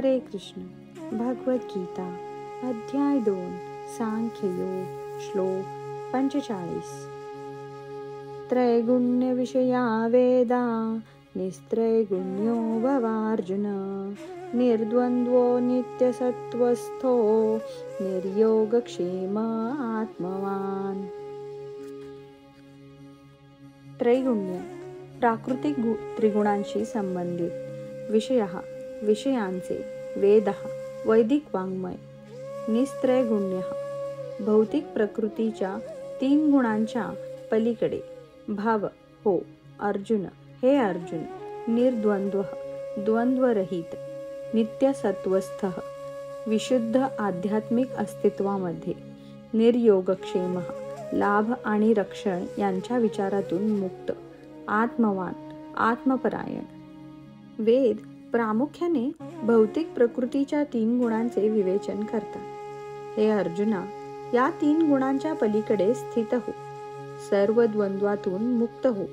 हरे कृष्ण. भगवद्गीता अध्याय 2 सांख्ययोग श्लोक 45. त्रैगुण्य विषया वेदा निस्त्रैगुण्यो भवार्जुन. निर्द्वन्द्वो नित्यसत्वस्थो निर्योगक्षेम आत्मवान. त्रैगुण्य प्राकृतिक त्रिगुणांशी संबंधित. विषयांचे वेदः वैदिक वाङ्मय. निस्त्रैगुण्य भौतिक प्रकृतीच्या 3 गुणांच्या पलीकडे. भाव हो अर्जुन, हे अर्जुन. निर्द्वंद्व द्वंद्वरहित. नित्यसत्वस्थ विशुद्ध आध्यात्मिक अस्तित्वामध्ये. निर्योगक्षेम लाभ आणि रक्षण यांच्या विचारातून मुक्त. आत्मवान आत्मपरायण. वेद प्रामुख्याने भौतिक प्रकृतीच्या 3 गुणांचे विवेचन करतात. हे अर्जुना, या 3 गुणांच्या पलीकडे स्थित हो. सर्व द्वंद्वातून मुक्त हो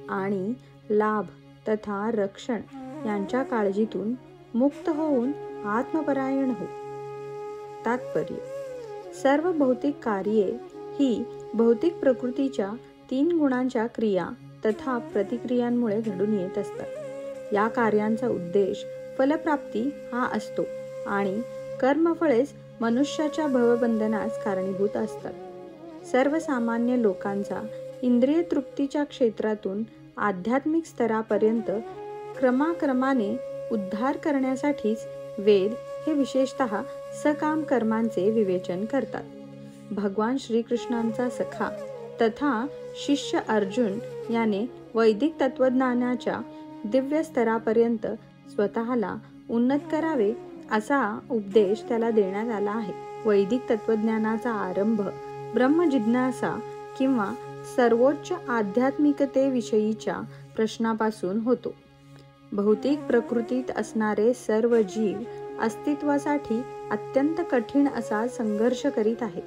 आणि लाभ तथा रक्षण यांच्या काळजीतून मुक्त होऊन आत्मपरायण हो. तात्पर्य: सर्व भौतिक कार्ये ही भौतिक प्रकृतीच्या 3 गुणांच्या क्रिया तथा प्रतिक्रियांमुळे घडून येत असतात. या कार्यांचा उद्देश फलप्राप्ती हा असतो आणि कर्मफळेच मनुष्याच्या भवबंधनास कारणीभूत असतात. सर्वसामान्य लोकांचा इंद्रिय तृप्तीच्या क्षेत्रातून आध्यात्मिक स्तरापर्यंत क्रमाक्रमाने उद्धार करण्यासाठीच वेद हे विशेषतः सकाम कर्मांचे विवेचन करतात. भगवान श्रीकृष्णांचा सखा तथा शिष्य अर्जुन याने वैदिक तत्वज्ञानाच्या दिव्य स्तरापर्यंत स्वतःला उन्नत करावे असा उपदेश त्याला देण्यात आला आहे. वैदिक तत्वज्ञानाचा आरंभ ब्रह्मजिज्ञासा किंवा सर्वोच्च आध्यात्मिकतेविषयीच्या प्रश्नापासून होतो. भौतिक प्रकृतीत असणारे सर्व जीव अस्तित्वासाठी अत्यंत कठीण असा संघर्ष करीत आहेत.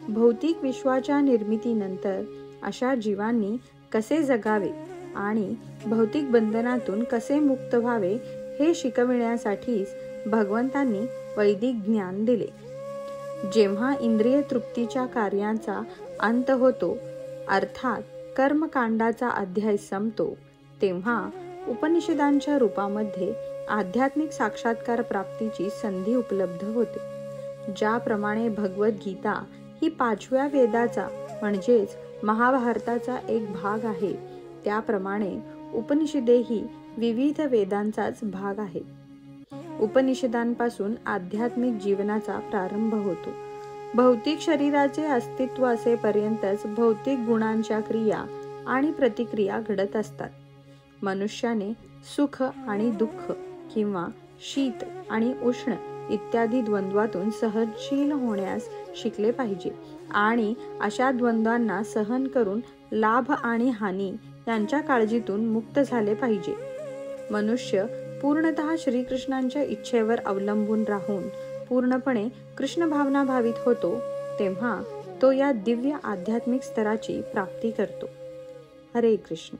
भौतिक विश्वाच्या निर्मितीनंतर अशा जीवांनी कसे जगावे आणि भौतिक बंधनातून कसे मुक्त व्हावे हे शिकविण्यासाठीच भगवंतांनी वैदिक ज्ञान दिले. जेव्हा इंद्रिय तृप्तीच्या कार्यांचा अंत होतो अर्थात कर्मकांडाचा अध्याय संपतो, तेव्हा उपनिषदांच्या रूपामध्ये आध्यात्मिक साक्षात्कार प्राप्तीची संधी उपलब्ध होते. ज्याप्रमाणे भगवद्गीता ही 5व्या वेदाचा म्हणजेच महाभारताचा एक भाग आहे, त्याप्रमाणे उपनिषदेही विविध वेदांचाच भाग आहे. उपनिषदांपासून आध्यात्मिक जीवनाचा प्रारंभ होतो. भौतिक शरीराचे अस्तित्व असेपर्यंतच भौतिक गुणांच्या क्रिया आणि प्रतिक्रिया घडत असतात. मनुष्याने सुख आणि दुःख किंवा शीत आणि उष्ण इत्यादी द्वंद्वातून सहनशील होण्यास शिकले पाहिजे आणि अशा द्वंद्वांना सहन करून लाभ आणि हानी यांच्या काळजीतून मुक्त झाले पाहिजे. मनुष्य पूर्णतः श्रीकृष्णांच्या इच्छेवर अवलंबून राहून पूर्णपणे कृष्ण भावना भावित होतो, तेव्हा तो या दिव्य आध्यात्मिक स्तराची प्राप्ती करतो. हरे कृष्ण.